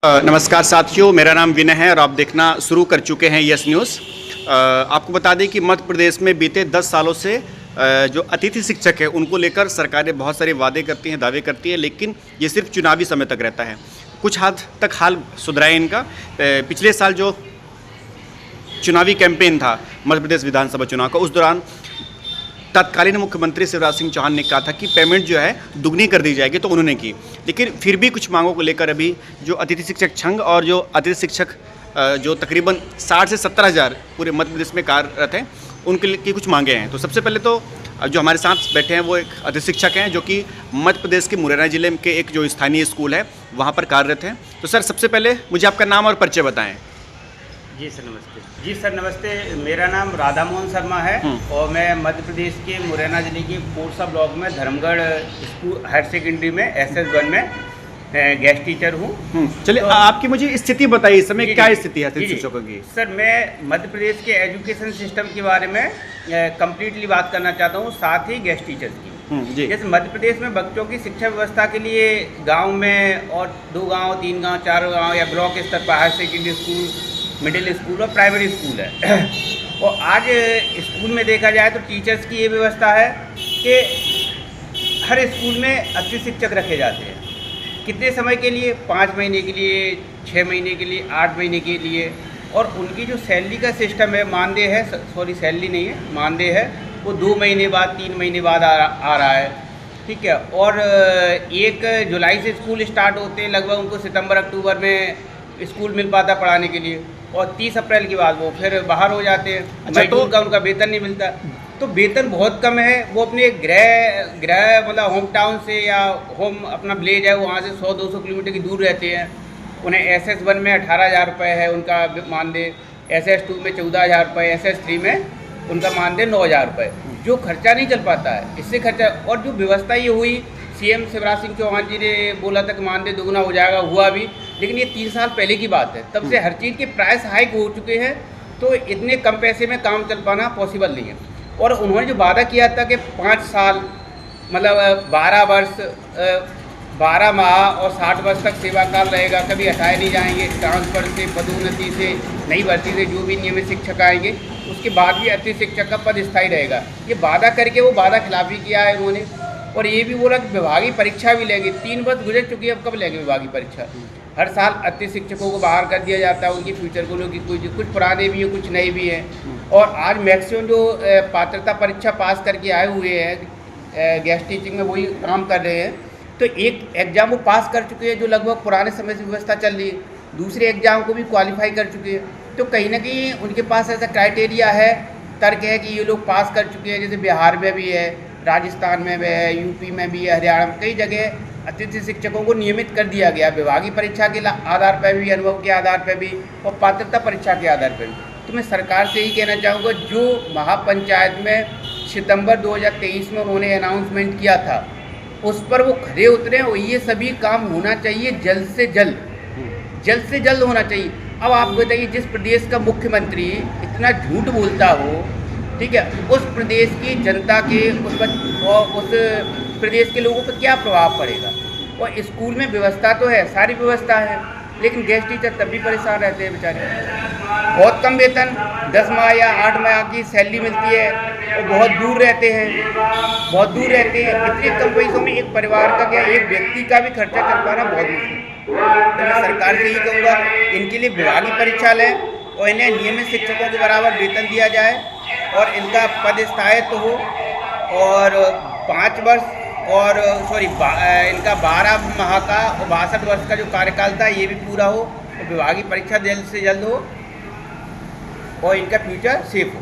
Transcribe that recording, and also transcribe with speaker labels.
Speaker 1: नमस्कार साथियों, मेरा नाम विनय है और आप देखना शुरू कर चुके हैं यस न्यूज़। आपको बता दें कि मध्य प्रदेश में बीते 10 सालों से जो अतिथि शिक्षक है उनको लेकर सरकारें बहुत सारे वादे करती हैं, दावे करती हैं, लेकिन ये सिर्फ चुनावी समय तक रहता है। कुछ हद तक हाल सुधरा है इनका। पिछले साल जो चुनावी कैंपेन था मध्य प्रदेश विधानसभा चुनाव का, उस दौरान तत्कालीन मुख्यमंत्री शिवराज सिंह चौहान ने कहा था कि पेमेंट जो है दुगनी कर दी जाएगी, तो उन्होंने की। लेकिन फिर भी कुछ मांगों को लेकर अभी जो अतिथि शिक्षक संघ और जो अतिथि शिक्षक जो तकरीबन 60 से 70 हज़ार पूरे मध्य प्रदेश में कार्यरत हैं, उनके लिए की कुछ मांगे हैं। तो सबसे पहले तो जो हमारे साथ बैठे हैं वो एक अतिथि शिक्षक हैं जो कि मध्य प्रदेश के मुरैना जिले के एक जो स्थानीय स्कूल है वहाँ पर कार्यरत हैं। तो सर, सबसे पहले मुझे आपका नाम और परिचय बताएँ।
Speaker 2: जी सर नमस्ते। जी सर नमस्ते, मेरा नाम राधा मोहन शर्मा है और मैं मध्य प्रदेश के मुरैना जिले के कोरसा ब्लॉक में धर्मगढ़ स्कूल हायर सेकेंडरी में SS1 में गेस्ट टीचर हूँ।
Speaker 1: चलिए,
Speaker 2: तो
Speaker 1: आपकी मुझे स्थिति बताइए, इस समय क्या स्थिति है अतिथि शिक्षकों की?
Speaker 2: सर, मैं मध्य प्रदेश के एजुकेशन सिस्टम के बारे में कम्प्लीटली बात करना चाहता हूँ, साथ ही गेस्ट टीचर्स की। जैसे मध्य प्रदेश में बच्चों की शिक्षा व्यवस्था के लिए गाँव में और 2 गाँव 3 गाँव 4 गाँव या ब्लॉक स्तर पर higher secondary school, middle school और प्राइमरी स्कूल है। और आज स्कूल में देखा जाए तो टीचर्स की ये व्यवस्था है कि हर स्कूल में अतिथि शिक्षक रखे जाते हैं। कितने समय के लिए? 5 महीने के लिए, 6 महीने के लिए, 8 महीने के लिए। और उनकी जो सैलरी का सिस्टम है, मानदेय है, सॉरी सैलरी नहीं है, मानदेय है, वो 2 महीने बाद 3 महीने बाद आ रहा है। ठीक है। और 1 जुलाई से स्कूल स्टार्ट होते हैं, लगभग उनको सितंबर अक्टूबर में स्कूल मिल पाता पढ़ाने के लिए, और 30 अप्रैल के बाद वो फिर बाहर हो जाते हैं।
Speaker 1: अच्छा,
Speaker 2: तो उनका वेतन नहीं मिलता, तो वेतन बहुत कम है। वो अपने गृह मतलब होम टाउन से या होम अपना विलेज है वहाँ से 100-200 किलोमीटर की दूर रहते हैं। उन्हें SS1 में 18,000 रुपये है उनका मानदेय, SS2 में 14,000 रुपये, SS3 में उनका मानदेय 9,000 रुपये। जो खर्चा नहीं चल पाता है, इससे खर्चा। और जो व्यवस्था ये हुई, CM शिवराज सिंह चौहान जी ने बोला था कि मानदेय दोगुना हो जाएगा, हुआ भी, लेकिन ये 3 साल पहले की बात है। तब से हर चीज़ के प्राइस हाइक हो चुके हैं, तो इतने कम पैसे में काम चल पाना पॉसिबल नहीं है। और उन्होंने जो वादा किया था कि 5 साल मतलब 12 वर्ष 12 माह और 60 वर्ष तक सेवा काल रहेगा, कभी हटाए नहीं जाएंगे। ट्रांसफर से, पदोन्नति से, नई भर्ती से जो भी नियमित शिक्षक आएंगे उसके बाद भी अतिथि शिक्षक का पद स्थायी रहेगा। ये वादा करके वो वादा खिलाफी किया है इन्होंने। और ये भी बोला कि विभागीय परीक्षा भी लेंगे। 3 वर्ष गुजर चुकी है, अब कब लेंगे विभागीय परीक्षा? हर साल अतिथि शिक्षकों को बाहर कर दिया जाता है, उनकी फ्यूचर गोलों की कुछ पुराने भी हैं, कुछ नए भी हैं। और आज मैक्सिमम जो पात्रता परीक्षा पास करके आए हुए हैं गेस्ट टीचिंग में, वही काम कर रहे हैं। तो एक एग्ज़ाम वो पास कर चुके हैं जो लगभग पुराने समय से व्यवस्था चल रही है, दूसरे एग्ज़ाम को भी क्वालिफाई कर चुके हैं। तो कहीं ना कहीं उनके पास ऐसा क्राइटेरिया है, तर्क है कि ये लोग पास कर चुके हैं। जैसे बिहार में भी है, राजस्थान में भी है, UP में भी है, हरियाणा में, कई जगह अतिथि शिक्षकों को नियमित कर दिया गया, विभागीय परीक्षा के आधार पर भी, अनुभव के आधार पर भी और पात्रता परीक्षा के आधार पर भी। तो मैं सरकार से ही कहना चाहूँगा, जो महापंचायत में सितंबर 2023 में उन्होंने अनाउंसमेंट किया था, उस पर वो खरे उतरे और ये सभी काम होना चाहिए जल्द से जल्द होना चाहिए। अब आप बताइए, जिस प्रदेश का मुख्यमंत्री इतना झूठ बोलता हो, ठीक है, उस प्रदेश की जनता के उस प्रदेश के लोगों पर क्या प्रभाव पड़ेगा? और स्कूल में व्यवस्था तो है, सारी व्यवस्था है, लेकिन गेस्ट टीचर तब भी परेशान रहते हैं बेचारे। बहुत कम वेतन, 10 माह या 8 माह की सैलरी मिलती है, और बहुत दूर रहते हैं। इतने कम पैसों में एक परिवार का, क्या एक व्यक्ति का भी खर्चा चल पाना बहुत मुश्किल। तो मैं सरकार से ही कहूँगा, इनके लिए विभागीय परीक्षा लें और इन्हें नियमित शिक्षकों के बराबर वेतन दिया जाए और इनका पद स्थायित्व हो। और 5 वर्ष और इनका 12 माह का और 62 वर्ष का जो कार्यकाल था, ये भी पूरा हो और विभागीय परीक्षा जल्द से जल्द हो और इनका फ्यूचर सेफ हो।